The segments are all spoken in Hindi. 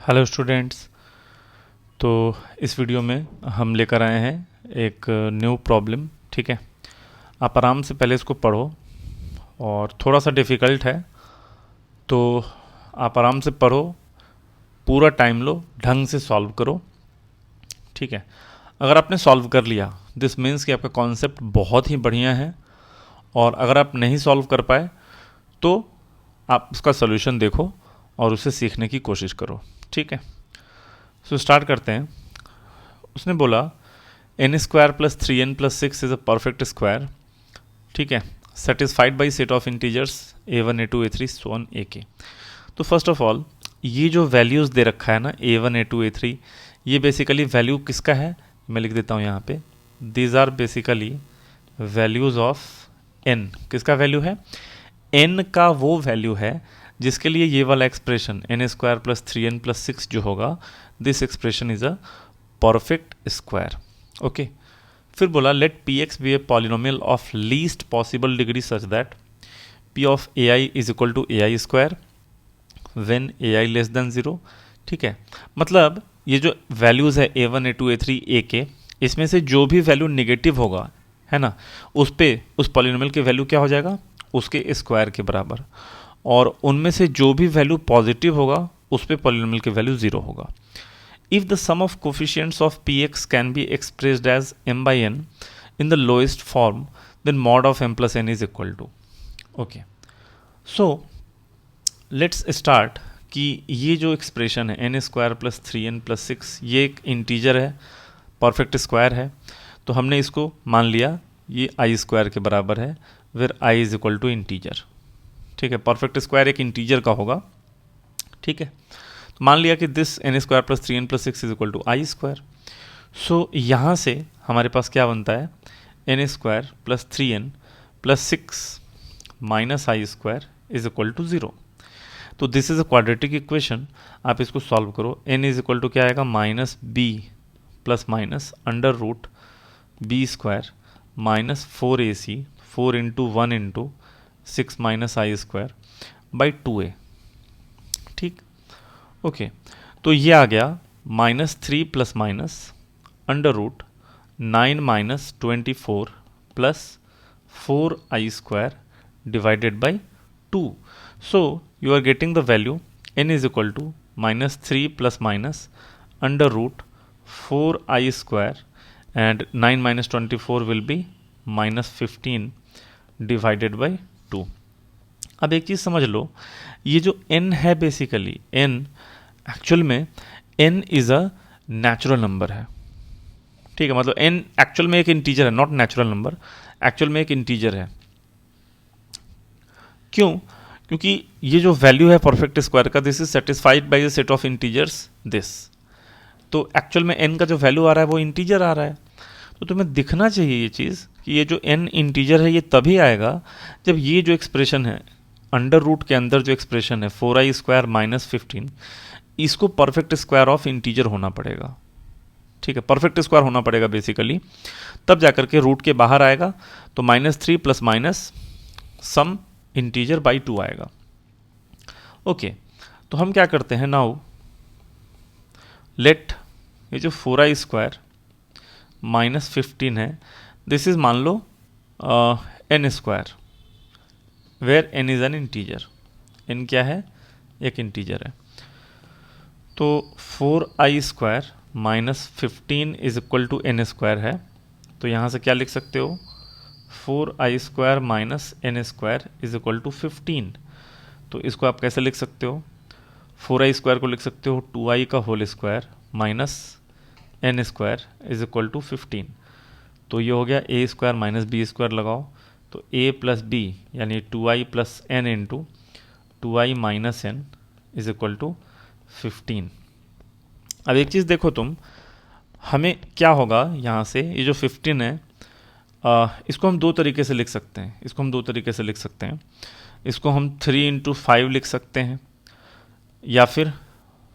Hello students. तो इस वीडियो में हम लेकर आए हैं एक न्यू प्रॉब्लम। ठीक है, आप आराम से पहले इसको पढ़ो और थोड़ा सा डिफ़िकल्ट है तो आप आराम से पढ़ो, पूरा टाइम लो, ढंग से सॉल्व करो। ठीक है, अगर आपने सॉल्व कर लिया दिस मीन्स कि आपका कॉन्सेप्ट बहुत ही बढ़िया है। और अगर आप नहीं सॉल्व कर पाए तो आप उसका सोल्यूशन देखो और उसे सीखने की कोशिश करो। ठीक है, सो स्टार्ट करते हैं। उसने बोला n square plus three N plus six is a perfect square. ठीक है, satisfied by set of integers a one a two a three so on a k. तो फर्स्ट ऑफ ऑल ये जो वैल्यूज़ दे रखा है ना a one a two a three, ये बेसिकली वैल्यू किसका है मैं लिख देता हूँ यहाँ पे। These are basically values of n. किसका वैल्यू है? एन का वो वैल्यू है जिसके लिए ये वाला expression n square plus three N plus six जो होगा, this expression is a perfect square. Okay, फिर बोला let p x be a polynomial of least possible degree such that P of a i is equal to a i square when a i less than zero. ठीक है, मतलब ये जो वैल्यूज़ है a one a two a three a k, इसमें से जो भी वैल्यू निगेटिव होगा है ना, उस पे उस पॉलिनोमियल की वैल्यू क्या हो जाएगा? उसके स्क्वायर के बराबर। और उनमें से जो भी वैल्यू पॉजिटिव होगा उस पे पॉलिनोमियल की वैल्यू ज़ीरो होगा। If the sum of coefficients of px can be expressed as m by n in the lowest form, then mod of m plus n is equal to. Okay, so let's start कि ये जो एक्सप्रेशन है N square plus three N plus six, ये एक इंटीजर है, परफेक्ट स्क्वायर है। तो हमने इसको मान लिया ये आई स्क्वायर के बराबर है, where I is equal to integer. ठीक है, परफेक्ट स्क्वायर एक इंटीजर का होगा। ठीक है, मान लिया कि this n square plus three N plus six is equal to i square. So यहाँ से हमारे पास क्या बनता है? N square plus three N plus six minus i square is equal to zero. तो this is a quadratic equation. आप इसको सॉल्व करो। एन इज इक्वल टू क्या आएगा? Minus b plus minus under root b square minus four a c, four into one into six minus i square by two a. ठीक, ओके, तो ये आ गया minus three plus minus under root nine minus twenty four plus four i square divided by two. So you are getting the value n is equal to minus three plus minus under root four i square and nine minus twenty four will be minus fifteen divided by to. अब एक चीज़ समझ लो, ये जो n है बेसिकली n एक्चुअल में n is a natural number है। ठीक है, मतलब n एक्चुअल में एक इंटीजर है, नॉट नेचुरल नंबर, एक्चुअल में एक इंटीजर है। क्यों? क्योंकि ये जो वैल्यू है परफेक्ट स्क्वायर का, this is satisfied by the set of integers this. तो एक्चुअल में n का जो वैल्यू आ रहा है वो इंटीजर आ रहा है। तो तुम्हें दिखना चाहिए ये चीज़ कि ये जो n इंटीजर है ये तभी आएगा जब ये जो एक्सप्रेशन है अंडर रूट के अंदर जो एक्सप्रेशन है four i square minus fifteen, इसको परफेक्ट स्क्वायर ऑफ इंटीजर होना पड़ेगा। ठीक है, परफेक्ट स्क्वायर होना पड़ेगा बेसिकली, तब जाकर के रूट के बाहर आएगा तो minus three plus minus some integer by two आएगा। ओके, तो हम क्या करते हैं नाउ, लेट ये जो four i square minus fifteen है दिस इज मान लो n square where n is an integer. N क्या है? एक इंटीजर है। तो four i square minus fifteen is equal to n square है। तो यहाँ से क्या लिख सकते हो? Four i square minus N square is equal to fifteen. तो इसको आप कैसे लिख सकते हो? फोर आई स्क्वायर को लिख सकते हो टू आई का whole square minus N square is equal to fifteen. तो ये हो गया A square minus B square लगाओ, तो a प्लस बी यानी two I plus N into two I minus N is equal to fifteen. अब एक चीज़ देखो तुम, हमें क्या होगा यहाँ से, ये जो फिफ्टीन है इसको हम दो तरीके से लिख सकते हैं। इसको हम थ्री इंटू फाइव लिख सकते हैं या फिर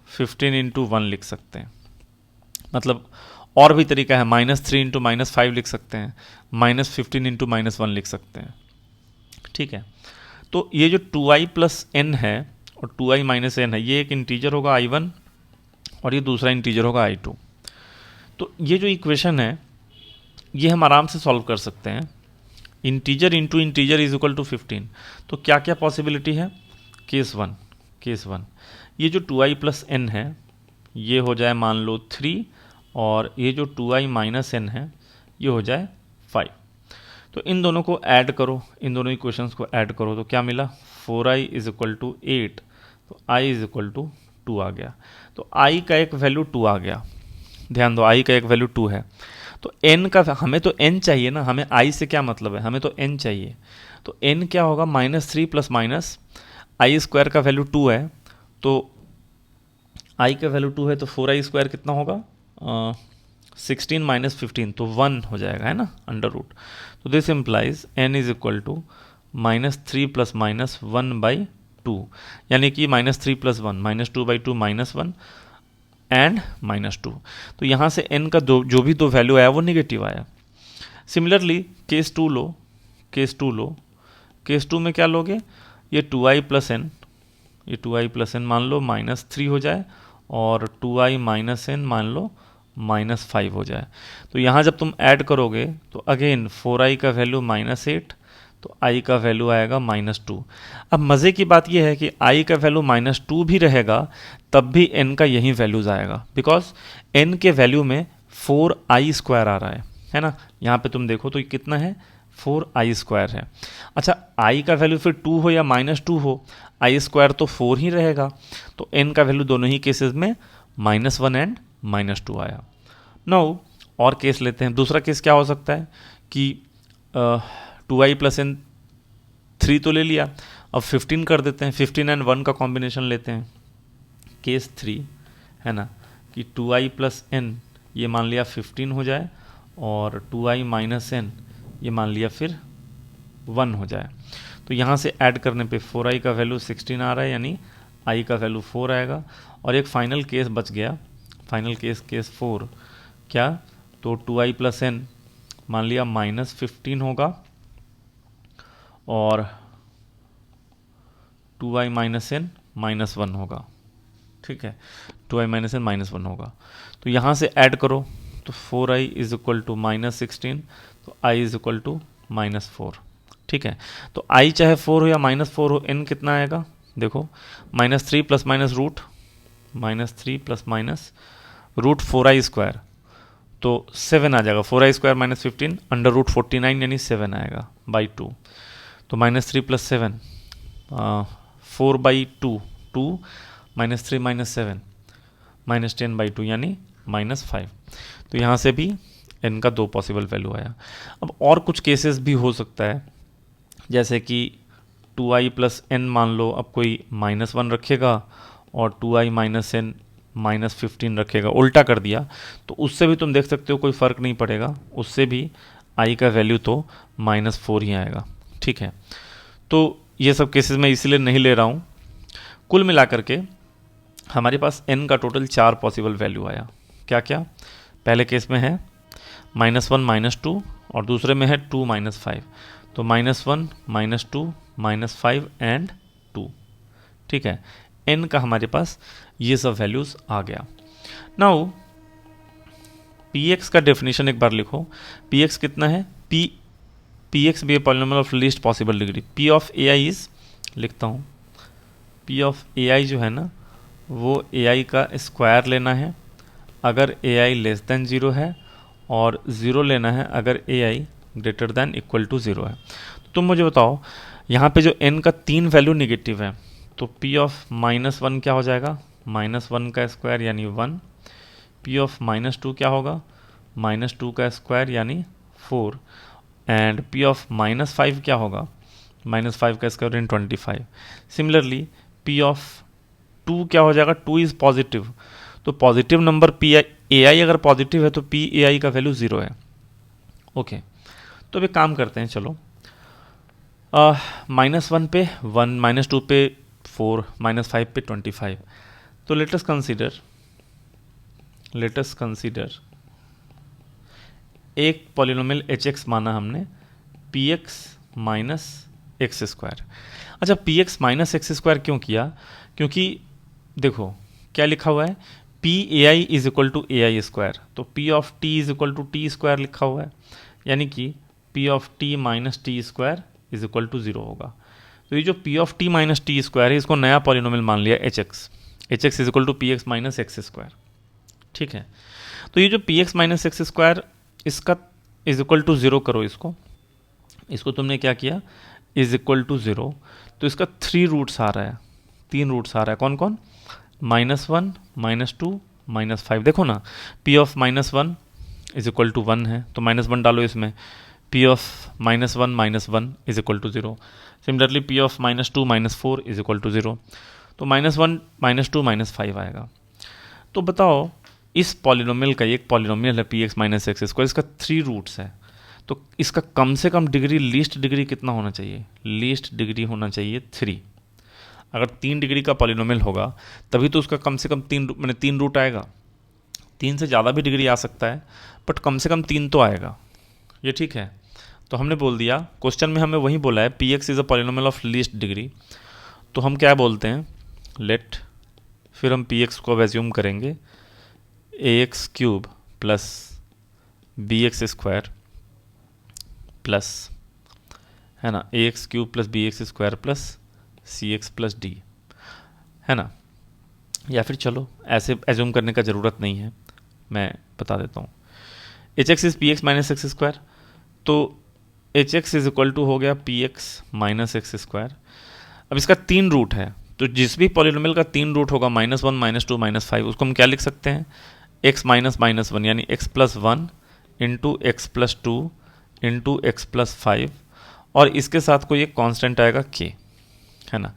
फिफ्टीन इंटू वन लिख सकते हैं। मतलब और भी तरीका है, minus three into minus five लिख सकते हैं, minus fifteen into minus one लिख सकते हैं। ठीक है, तो ये जो टू आई प्लस एन है और टू आई माइनस एन है, ये एक इंटीजर होगा आई वन और ये दूसरा इंटीजर होगा i2। तो ये जो इक्वेशन है ये हम आराम से सॉल्व कर सकते हैं। Integer into integer is equal to 15। तो क्या क्या पॉसिबिलिटी है? केस वन ये जो 2i प्लस n है ये हो जाए मान लो 3, और ये जो 2i माइनस n है ये हो जाए 5। तो इन दोनों को ऐड करो, इन दोनों इक्वेशंस को ऐड करो तो क्या मिला? 4i इज इक्वल टू 8, तो i इज इक्वल टू 2 आ गया। तो i का एक वैल्यू 2 आ गया, ध्यान दो i का एक वैल्यू 2 है। तो n का, हमें तो n चाहिए ना, हमें i से क्या मतलब है, हमें तो n चाहिए। तो n क्या होगा? -3 प्लस माइनस i स्क्वायर का वैल्यू 2 है, तो i का वैल्यू 2 है तो 4i स्क्वायर कितना होगा? 16 माइनस 15 तो 1 हो जाएगा, है ना, अंडर रूट। तो this implies n is equal to -3 plus minus 1/2, यानी कि -3 प्लस 1 -2/2 -1 एंड -2। तो यहाँ से n का जो भी दो वैल्यू आया वो निगेटिव आया। सिमिलरली केस 2 लो, केस 2 में क्या लोगे? ये 2i प्लस n, ये 2i प्लस n मान लो -3 हो जाए, और 2i माइनस n मान लो -5 हो जाए। तो यहाँ जब तुम ऐड करोगे तो अगेन 4i का वैल्यू -8, तो i का वैल्यू आएगा -2। अब मज़े की बात यह है कि i का वैल्यू -2 भी रहेगा तब भी n का यही वैल्यूज़ आएगा, बिकॉज n के वैल्यू में 4i स्क्वायर आ रहा है ना। यहाँ पे तुम देखो तो ये कितना है? 4i स्क्वायर है। अच्छा, i का वैल्यू फिर 2 हो या -2 हो, i स्क्वायर तो 4 ही रहेगा। तो n का वैल्यू दोनों ही केसेस में -1 एंड -2 आया। नाउ और केस लेते हैं। दूसरा केस क्या हो सकता है कि 2i प्लस n 3 तो ले लिया, अब 15 कर देते हैं, 15 एंड 1 का कॉम्बिनेशन लेते हैं। केस 3 है ना कि 2i प्लस n ये मान लिया 15 हो जाए, और 2i माइनस n ये मान लिया फिर 1 हो जाए। तो यहाँ से ऐड करने पे 4i का वैल्यू 16 आ रहा है, यानी i का वैल्यू 4 आएगा। और एक फाइनल केस बच गया, फाइनल केस 4 क्या? तो 2i प्लस n मान लिया -15 होगा, और 2i माइनस n -1 होगा, ठीक है, 2i माइनस n -1 होगा। तो यहाँ से ऐड करो तो 4i इज इक्वल टू -16, तो i इज इक्वल टू -4, ठीक है। तो i चाहे 4 हो या -4 हो, n कितना आएगा? देखो, -3 plus minus root, -3 plus minus root 4i square, तो 7 आ जाएगा। 4i स्क्वायर -15 अंडर रूट 49 यानी 7 आएगा बाई 2। तो -3 प्लस 7 4/2, 2 -3 -7 -10/2 यानी -5। तो यहाँ से भी n का 2 पॉसिबल वैल्यू आया। अब और कुछ केसेस भी हो सकता है, जैसे कि 2i प्लस n मान लो अब कोई -1 रखेगा और 2i माइनस n -15 रखेगा, उल्टा कर दिया, तो उससे भी तुम देख सकते हो कोई फ़र्क नहीं पड़ेगा, उससे भी i का वैल्यू तो -4 ही आएगा, ठीक है। तो ये सब केसेस मैं इसीलिए नहीं ले रहा हूँ। कुल मिलाकर के हमारे पास n का टोटल 4 पॉसिबल वैल्यू आया। क्या क्या? पहले केस में है -1 -2, और दूसरे में है 2 -5, तो -1 -2 -5 एंड 2, ठीक है। n का हमारे पास ये सब वैल्यूज़ आ गया। नाउ px का डेफिनेशन एक बार लिखो। px कितना है? px भी ए polynomial of least possible degree. p of ai is, लिखता हूँ, p ऑफ ai जो है ना वो ai का स्क्वायर लेना है अगर ai लेस देन 0 है, और 0 लेना है अगर ai greater than equal to 0 है। तो तुम मुझे बताओ, यहाँ पे जो n का 3 वैल्यू निगेटिव है, तो p ऑफ -1 क्या हो जाएगा? -1 का स्क्वायर यानी 1। p ऑफ -2 क्या होगा? -2 का स्क्वायर यानी 4। एंड p ऑफ -5 क्या होगा? -5 का स्क्वायर यानी 25। सिमिलरली p ऑफ 2 क्या हो जाएगा? 2 इज़ पॉजिटिव, तो पॉजिटिव नंबर ai अगर पॉजिटिव है तो ai का वैल्यू 0 है। ओके, तो एक काम करते हैं, चलो -1 पे 1, -2 पे 4, -5 पे 25। तो लेट अस कंसीडर एक पॉलिनोमियल hx माना हमने, px माइनस एक्स स्क्वायर। अच्छा, px माइनस एक्स स्क्वायर क्यों किया? क्योंकि देखो क्या लिखा हुआ है, p a i is equal to a i square, तो p of t is equal to t square लिखा हुआ है, यानी कि p of t minus t square is equal to 0 होगा। तो ये जो p of t minus t square है, इसको नया पॉलिनोमियल मान लिया H x is equal to P x minus x square, ठीक है। तो ये जो P x minus x square, इसका इज इक्वल टू 0 करो, इसको तुमने क्या किया, इज इक्वल टू 0, तो इसका 3 रूट्स आ रहा है, 3 रूट्स आ रहा है, कौन कौन, -1, -2, -5। देखो ना, p of -1 is equal to 1 है, तो -1 डालो इसमें, p of -1 is equal to 0। Similarly p of -2 -4 is equal to 0, तो -1 -2 -5 आएगा। तो बताओ, इस पॉलिनोमियल का एक पॉलिनोमियल है P x minus x square, इसका 3 रूट्स है, तो इसका कम से कम डिग्री, लीस्ट डिग्री कितना होना चाहिए, लीस्ट डिग्री होना चाहिए 3। अगर 3 डिग्री का पॉलिनोमियल होगा तभी तो उसका कम से कम 3 रूट आएगा। 3 से ज़्यादा भी डिग्री आ सकता है, बट कम से कम 3 तो आएगा, ये ठीक है। तो हमने बोल दिया, क्वेश्चन में हमें वही बोला है, P x is a polynomial of least degree, तो हम क्या बोलते हैं, लेट, फिर हम पी एक्स को अब एज्यूम करेंगे a x cube plus b x square plus, है ना, a x cube plus b x square plus c x plus d, है ना। या फिर चलो ऐसे एज्यूम करने का ज़रूरत नहीं है, मैं बता देता हूँ। H x is p x minus x square, तो h x is equal to हो गया p x minus x square. अब इसका 3 रूट है, तो जिस भी पॉलिनोमियल का 3 रूट होगा, -1 -2 -5, उसको हम क्या लिख सकते हैं, x माइनस -1 यानी x plus 1 into x plus 2 into x plus 5, और इसके साथ कोई एक कांस्टेंट आएगा k, है ना।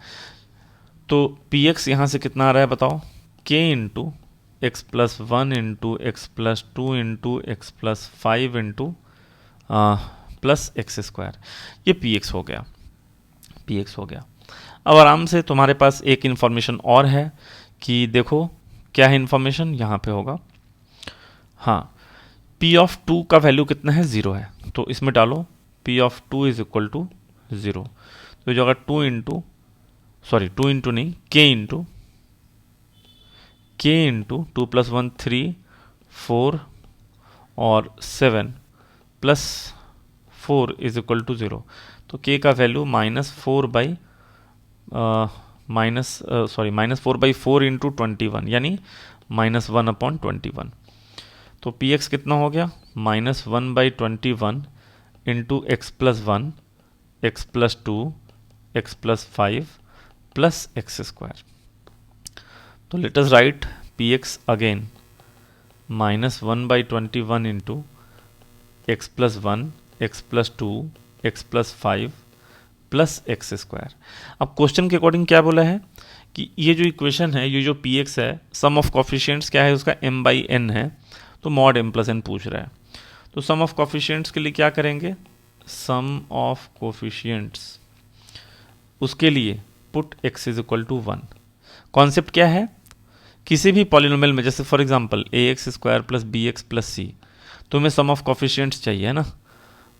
तो px यहाँ से कितना आ रहा है बताओ, k into x plus 1 into x plus 2 into x plus 5 into plus x square, ये px हो गया, px हो गया। अब आराम से तुम्हारे पास एक इन्फॉर्मेशन और है कि देखो क्या है इन्फॉर्मेशन, यहाँ पे होगा, हाँ, p ऑफ 2 का वैल्यू कितना है, 0 है, तो इसमें डालो p of 2 is equal to 0, तो जो अगर 2 इंटू नहीं, k इंटू 2 प्लस 1 3 4 और 7 प्लस 4 इज इक्वल टू 0, तो k का वैल्यू -4/4 इंटू 21 यानी -1/21, तो px कितना हो गया, -1/21 into x plus 1 x plus 2 x plus 5 plus x square. तो let us write px again, -1/21 into x plus 1 x plus 2 x plus 5 plus x square. अब क्वेश्चन के अकॉर्डिंग क्या बोला है कि ये जो इक्वेशन है, ये जो px है, सम ऑफ कोफिशिएंट्स क्या है उसका, m/n है, तो मॉड m प्लस n पूछ रहा है। तो सम ऑफ कोफिशिएंट्स के लिए क्या करेंगे, सम ऑफ कोफिशिएंट्स, उसके लिए put x is equal to 1। Concept क्या है, किसी भी पॉलिनोमियल में, जैसे for example ax square plus bx plus c, तुम्हें सम ऑफ कोफिशिएंट्स चाहिए, है ना,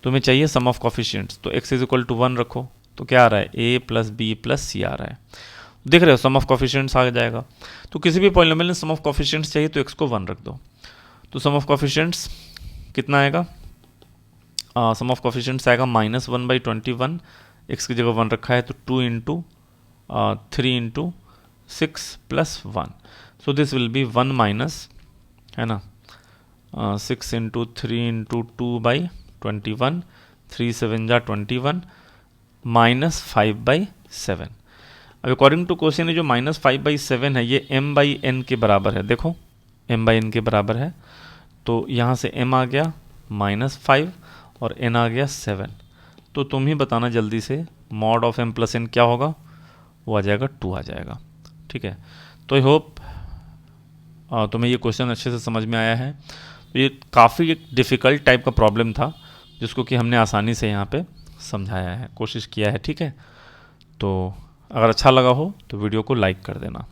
तुम्हें चाहिए सम ऑफ कोफिशिएंट्स, तो x इज इक्वल टू 1 रखो, तो क्या आ रहा है, a plus b plus c आ रहा है, देख रहे हो, सम ऑफ कोफिशिएंट्स आ जाएगा। तो किसी भी पॉलिनोमियल में सम ऑफ कोफिशिएंट्स चाहिए तो x को 1 रख दो, तो सम ऑफ कोफिशिएंट्स कितना आएगा, सम ऑफ कोफिशिएंट्स आएगा -1/21, x की जगह 1 रखा है, तो 2 into 3 into 6 plus 1, so this will be 1 minus, है ना, 6 इंटू 3 इंटू 2/21, 3 7 जा 21 -5/7। अब अकॉर्डिंग टू क्वेश्चन ये जो -5/7 है, ये m/n के बराबर है, देखो m/n के बराबर है, तो यहाँ से m आ गया -5 और n आ गया 7, तो तुम ही बताना जल्दी से, mod of m plus n क्या होगा, वो आ जाएगा 2 आ जाएगा, ठीक है। तो आई होप तुम्हें ये क्वेश्चन अच्छे से समझ में आया है। तो ये काफ़ी एक डिफ़िकल्ट टाइप का प्रॉब्लम था, जिसको कि हमने आसानी से यहाँ पे समझाया है, कोशिश किया है, ठीक है। तो अगर अच्छा लगा हो तो वीडियो को लाइक कर देना।